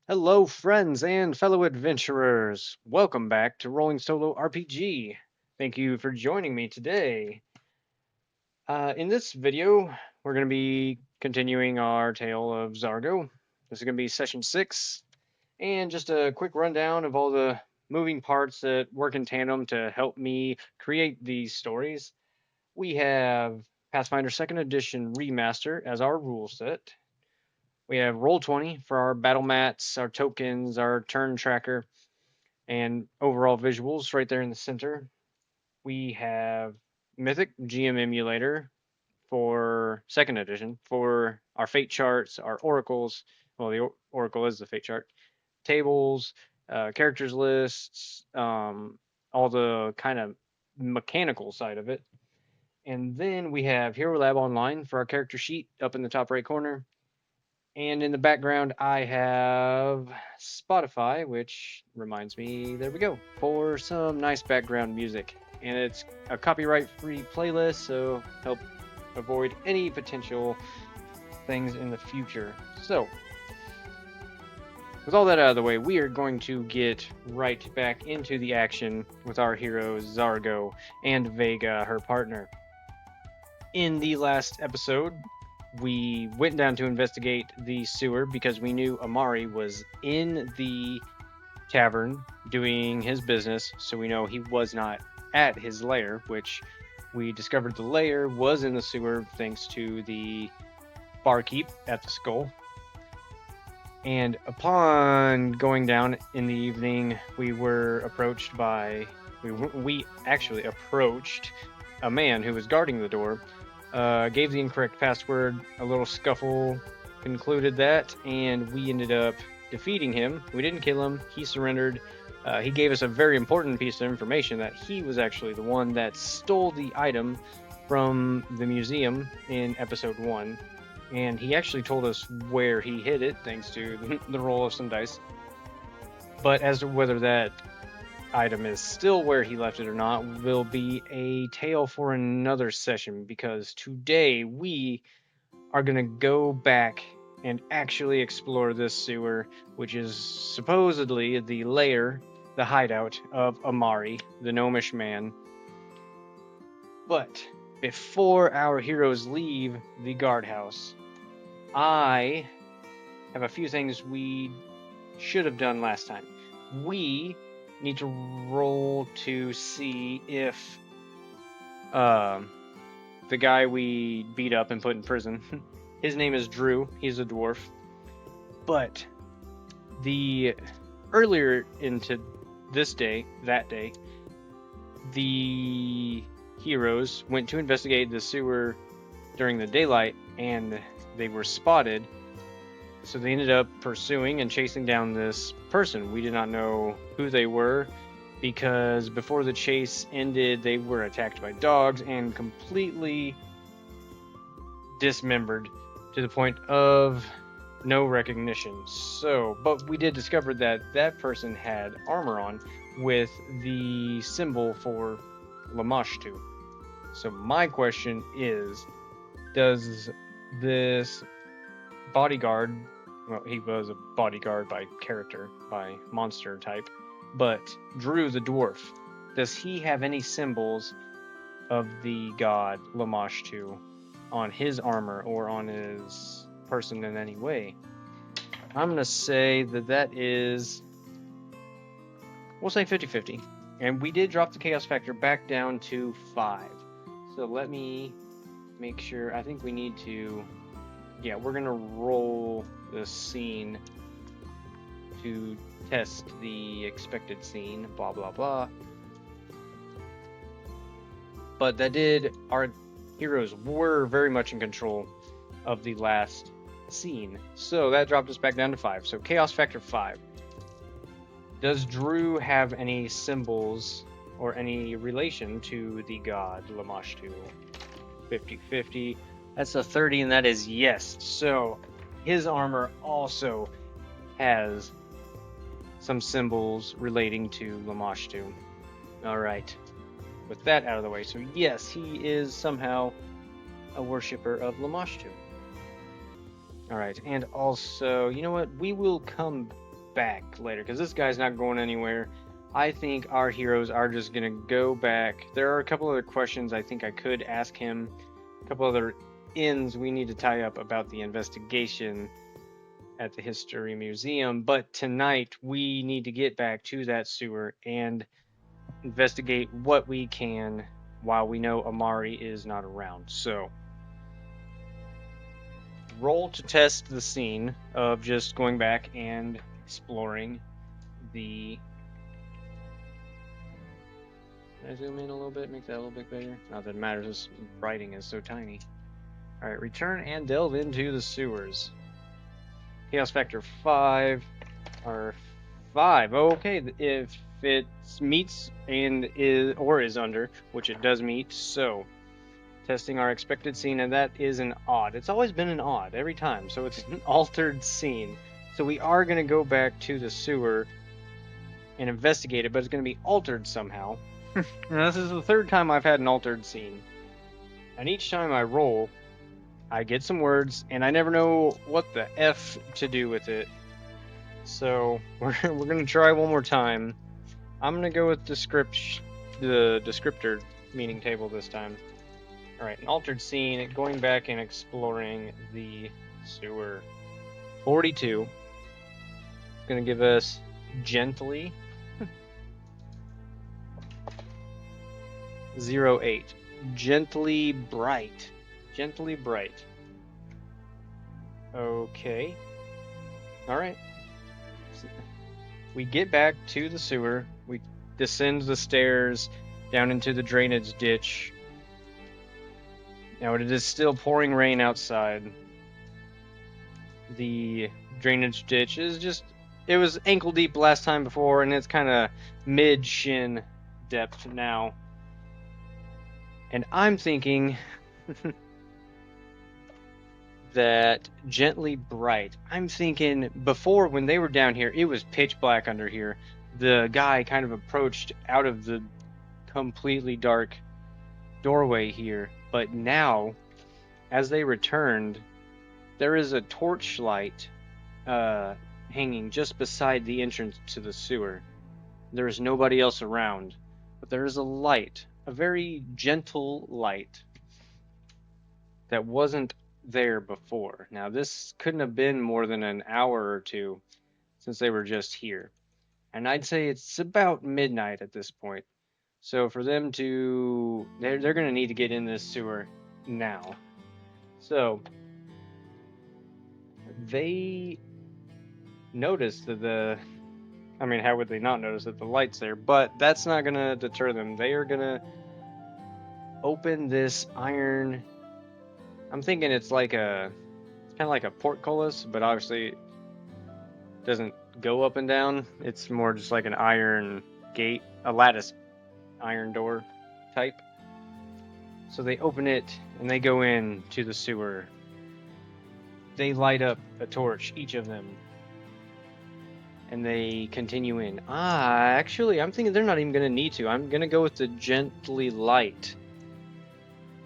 Hello, friends and fellow adventurers. Welcome back to Rolling Solo RPG. Thank you for joining me today. In this video, we're going to be continuing our tale of Zargo. This is going to be session 6, and just a quick rundown of all the moving parts that work in tandem to help me create these stories. We have Pathfinder 2nd Edition Remaster as our rule set. We have Roll20 for our battle mats, our tokens, our turn tracker, and overall visuals right there in the center. We have Mythic GM Emulator for second edition for our fate charts, our oracles. Well, the oracle is the fate chart. Tables, characters lists, all the kind of mechanical side of it. And then we have Herolabonline for our character sheet up in the top right corner. And in the background, I have Spotify, which reminds me, there we go, for some nice background music. And it's a copyright free playlist, so help avoid any potential things in the future. So, with all that out of the way, we are going to get right back into the action with our heroes Zargo and Vega, her partner. In the last episode, we went down to investigate the sewer because we knew Amari was in the tavern doing his business, so we know he was not at his lair, which we discovered the lair was in the sewer thanks to the barkeep at the skull. And upon going down in the evening, we were approached by we actually approached a man who was guarding the door. Gave the incorrect password, a little scuffle concluded that, and we ended up defeating him. We didn't kill him, he surrendered. He gave us a very important piece of information that he was actually the one that stole the item from the museum in episode 1. And he actually told us where he hid it, thanks to the roll of some dice. But as to whether that item is still where he left it or not will be a tale for another session, because today we are going to go back and actually explore this sewer, which is supposedly the lair, the hideout of Amari, the gnomish man. But before our heroes leave the guardhouse, I have a few things we should have done last time. We need to roll to see if the guy we beat up and put in prison, his name is Drew, he's a dwarf, but the earlier into that day, the heroes went to investigate the sewer during the daylight, and they were spotted. So they ended up pursuing and chasing down this person. We did not know who they were, because before the chase ended, they were attacked by dogs and completely dismembered to the point of no recognition. So, but we did discover that that person had armor on with the symbol for Lamashtu. So my question is, does this bodyguard, well, he was a bodyguard by character, by monster type, but Drew the dwarf, does he have any symbols of the god Lamashtu on his armor or on his person in any way? I'm going to say that is, we'll say 50-50. And we did drop the chaos factor back down to 5. So let me make sure. I think we need to, yeah, we're going to roll the scene to test the expected scene, blah, blah, blah. But that did, our heroes were very much in control of the last scene. So that dropped us back down to 5. So chaos factor 5. Does Drew have any symbols or any relation to the god Lamashtu? 50-50. That's a 30, and that is yes. So his armor also has some symbols relating to Lamashtu. All right. With that out of the way, so yes, he is somehow a worshipper of Lamashtu. All right, and also, you know what? We will come back later, because this guy's not going anywhere. I think our heroes are just going to go back. There are a couple other questions I think I could ask him, a couple other ends we need to tie up about the investigation at the History Museum, but tonight we need to get back to that sewer and investigate what we can while we know Amari is not around. So, roll to test the scene of just going back and exploring the... Can I zoom in a little bit, make that a little bit bigger? Not that it matters, this writing is so tiny. Alright, return and delve into the sewers. Chaos factor 5, or 5. Oh, okay, if it meets and is under, which it does meet, so testing our expected scene, and that is an odd. It's always been an odd every time, so it's an altered scene. So we are going to go back to the sewer and investigate it, but it's going to be altered somehow. Now, this is the third time I've had an altered scene, and each time I roll, I get some words, and I never know what the F to do with it. So we're going to try one more time. I'm going to go with the descriptor meaning table this time. Alright, an altered scene, going back and exploring the sewer. 42. It's going to give us gently 08. Gently bright. Gently bright. Okay. Alright. We get back to the sewer. We descend the stairs down into the drainage ditch. Now it is still pouring rain outside. The drainage ditch is just... It was ankle deep last time before, and it's kind of mid-shin depth now. And I'm thinking that gently bright. I'm thinking before, when they were down here, it was pitch black under here. The guy kind of approached out of the completely dark doorway here. But now, as they returned, there is a torchlight hanging just beside the entrance to the sewer. There is nobody else around, but there is a light, a very gentle light that wasn't there before. Now, this couldn't have been more than an hour or two since they were just here. And I'd say it's about midnight at this point. So for them to... They're going to need to get in this sewer now. So they noticed that the... I mean, how would they not notice that the light's there? But that's not going to deter them. They are going to open this iron... I'm thinking it's like a... It's kind of like a portcullis, but obviously it doesn't go up and down. It's more just like an iron gate, a lattice iron door type. So they open it and they go in to the sewer. They light up a torch, each of them, and they continue in. Actually, I'm thinking they're not even going to need to. I'm going to go with the gently light.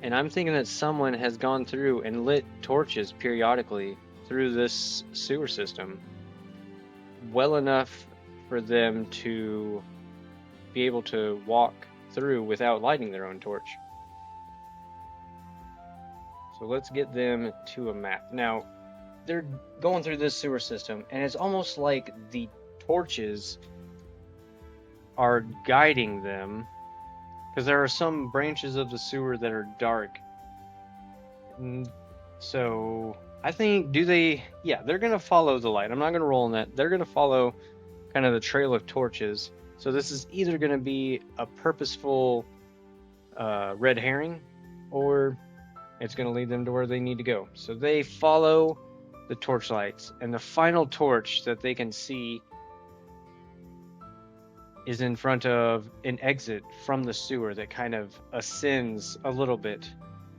And I'm thinking that someone has gone through and lit torches periodically through this sewer system, well enough for them to be able to walk through without lighting their own torch. So let's get them to a map. Now, they're going through this sewer system, and it's almost like the torches are guiding them, because there are some branches of the sewer that are dark. So I think, they're going to follow the light. I'm not going to roll on that. They're going to follow kind of the trail of torches. So this is either going to be a purposeful red herring, or it's going to lead them to where they need to go. So they follow the torchlights, and the final torch that they can see is in front of an exit from the sewer that kind of ascends a little bit.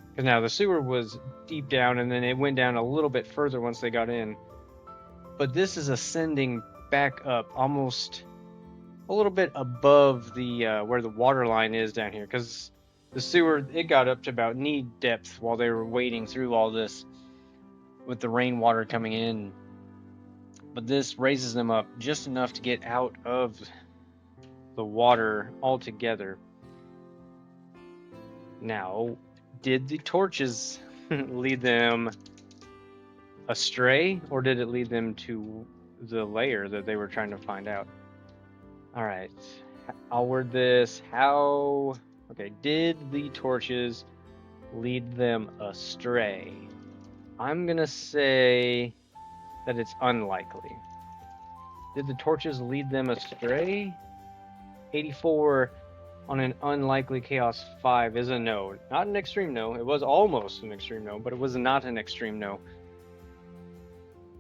Because now the sewer was deep down, and then it went down a little bit further once they got in. But this is ascending back up, almost a little bit above the where the water line is down here. Because the sewer, it got up to about knee depth while they were wading through all this with the rainwater coming in. but this raises them up just enough to get out of the water altogether. Now, did the torches lead them astray, or did it lead them to the lair that they were trying to find out? All right, I'll word this. How? Okay, did the torches lead them astray? I'm gonna say that it's unlikely. Did the torches lead them astray? 84 on an unlikely chaos 5 is a no. Not an extreme no. It was almost an extreme no, but it was not an extreme no.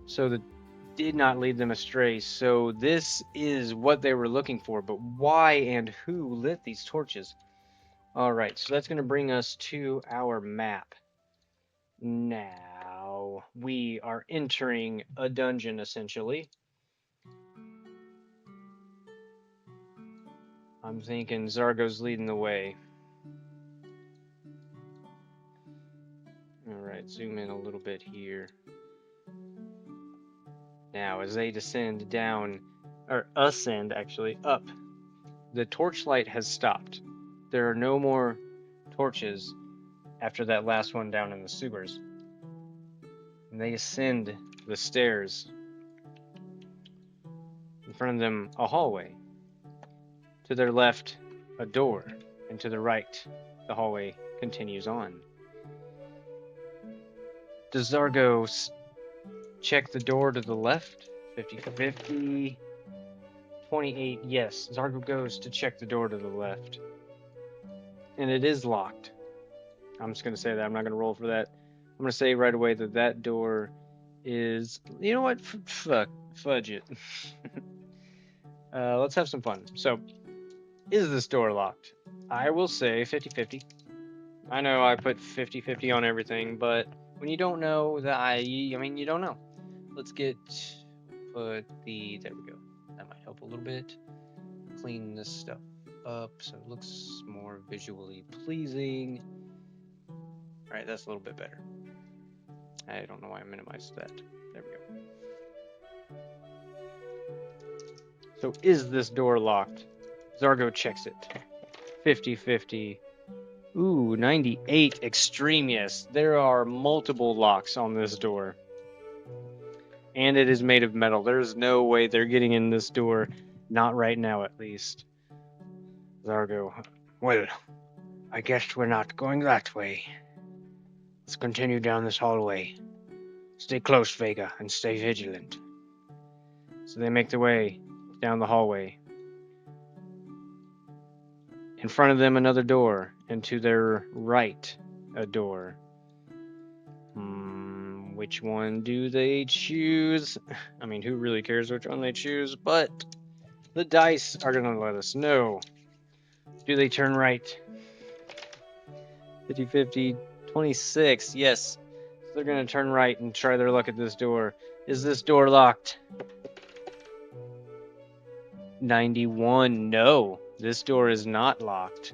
So that did not lead them astray. So this is what they were looking for, but why and who lit these torches? All right, so that's going to bring us to our map. Now we are entering a dungeon, essentially. I'm thinking Zargo's leading the way. Alright, zoom in a little bit here. Now, as they descend down, or ascend actually, up, the torchlight has stopped. There are no more torches after that last one down in the sewers. And they ascend the stairs. In front of them, a hallway. To their left, a door. And to the right, the hallway continues on. Does Zargo check the door to the left? 50-50. 28, yes. Zargo goes to check the door to the left. And it is locked. I'm just going to say that. I'm not going to roll for that. I'm going to say right away that that door is... You know what? Fudge it. Let's have some fun. So, is this door locked? I will say 50-50. I know I put 50-50 on everything, but when you don't know, I mean, you don't know. Let's there we go. That might help a little bit. Clean this stuff up so it looks more visually pleasing. All right, that's a little bit better. I don't know why I minimized that. There we go. So is this door locked? Zargo checks it. 50-50. Ooh, 98. Extreme yes. There are multiple locks on this door. And it is made of metal. There's no way they're getting in this door. Not right now, at least. Zargo. Well, I guess we're not going that way. Let's continue down this hallway. Stay close, Vega, and stay vigilant. So they make their way down the hallway. In front of them, another door. And to their right, a door. Which one do they choose? I mean, who really cares which one they choose? But the dice are going to let us know. Do they turn right? 50-50, 26, yes. So they're going to turn right and try their luck at this door. Is this door locked? 91, no. This door is not locked.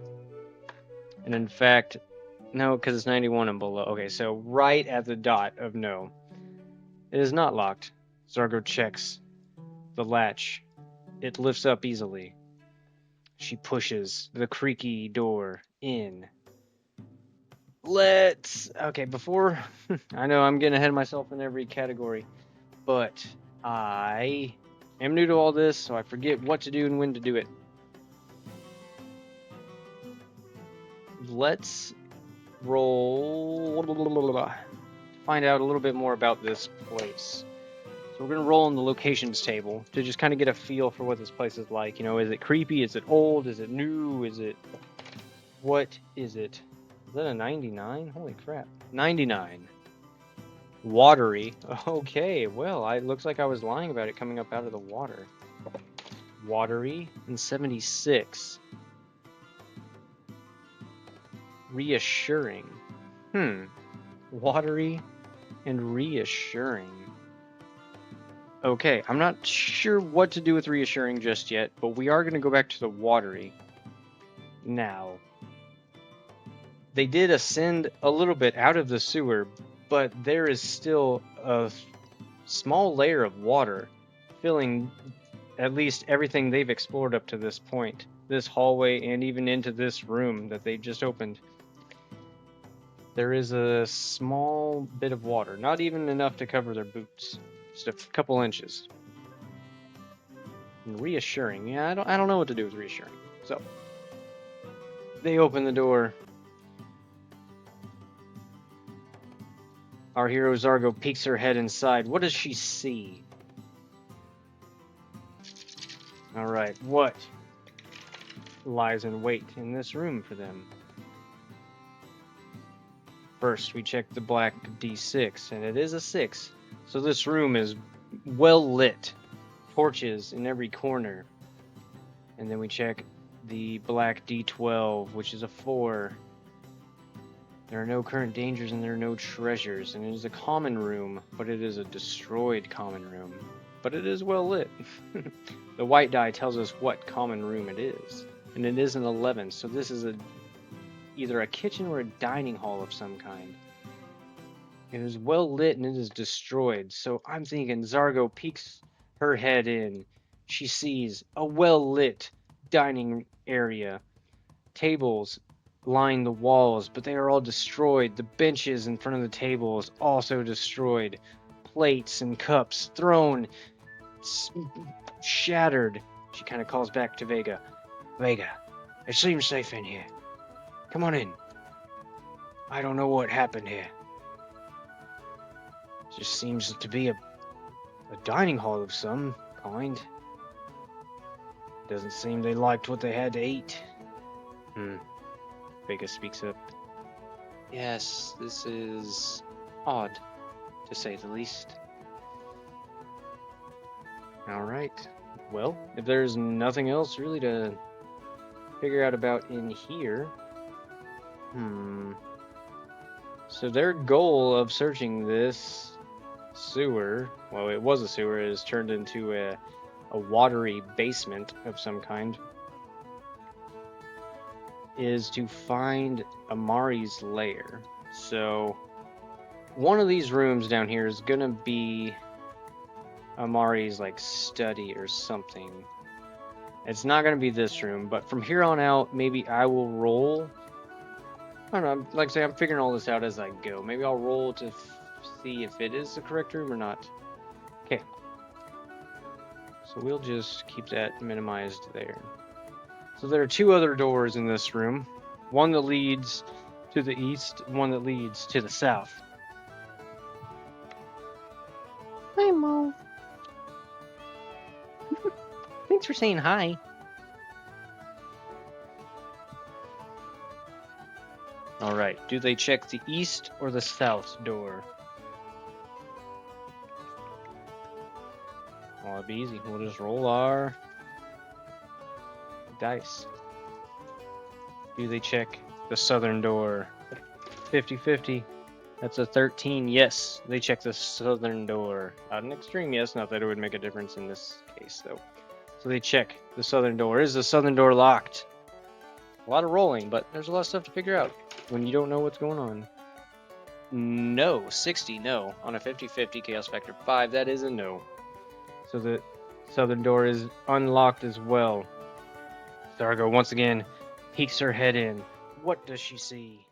And in fact, no, because it's 91 and below. Okay, so right at the dot of no. It is not locked. Zargo checks the latch. It lifts up easily. She pushes the creaky door in. Okay, before... I know I'm getting ahead of myself in every category, but I am new to all this, so I forget what to do and when to do it. Let's roll... find out a little bit more about this place. So we're going to roll on the locations table to just kind of get a feel for what this place is like. You know, is it creepy? Is it old? Is it new? Is it... What is it? Is that a 99? Holy crap. 99. Watery. Okay, well, it looks like I was lying about it coming up out of the water. Watery. And 76. Reassuring. Watery and reassuring. Okay, I'm not sure what to do with reassuring just yet, but we are going to go back to the watery. Now, they did ascend a little bit out of the sewer, but there is still a small layer of water filling at least everything they've explored up to this point. This hallway and even into this room that they just opened. There is a small bit of water, not even enough to cover their boots. Just a couple inches. And reassuring. Yeah, I don't know what to do with reassuring. So they open the door. Our hero Zargo peeks her head inside. What does she see? Alright, what lies in wait in this room for them? First, we check the black D6, and it is a 6. So this room is well lit. Torches in every corner. And then we check the black D12, which is a 4. There are no current dangers and there are no treasures. And it is a common room, but it is a destroyed common room. But it is well lit. The white die tells us what common room it is. And it is an 11, so this is either a kitchen or a dining hall of some kind. It is well lit and it is destroyed, so I'm thinking Zargo peeks her head in. She sees a well lit dining area. Tables line the walls, but they are all destroyed. The benches in front of the tables also destroyed. Plates and cups thrown, shattered. She kind of calls back to Vega. Vega, it seems safe in here. Come on in. I don't know what happened here. It just seems to be a dining hall of some kind. Doesn't seem they liked what they had to eat. Vega speaks up. Yes, this is odd, to say the least. Alright. Well, if there's nothing else really to figure out about in here... So their goal of searching this sewer, well, it was a sewer, it is turned into a watery basement of some kind, is to find Amari's lair. So one of these rooms down here is gonna be Amari's like study or something. It's not gonna be this room, but from here on out, maybe I will roll. I don't know, like I say, I'm figuring all this out as I go. Maybe I'll roll to see if it is the correct room or not. Okay. So we'll just keep that minimized there. So there are 2 other doors in this room. One that leads to the east, one that leads to the south. Hi, Mo. Thanks for saying hi. Alright, do they check the east or the south door? Well, it'll be easy. We'll just roll our dice. Do they check the southern door? 50-50. That's a 13. Yes, they check the southern door. Not an extreme yes, not that it would make a difference in this case, though. So they check the southern door. Is the southern door locked? A lot of rolling, but there's a lot of stuff to figure out when you don't know what's going on. No. 60, no. On a 50-50 chaos factor 5, that is a no. So the southern door is unlocked as well. Zargo once again peeks her head in. What does she see?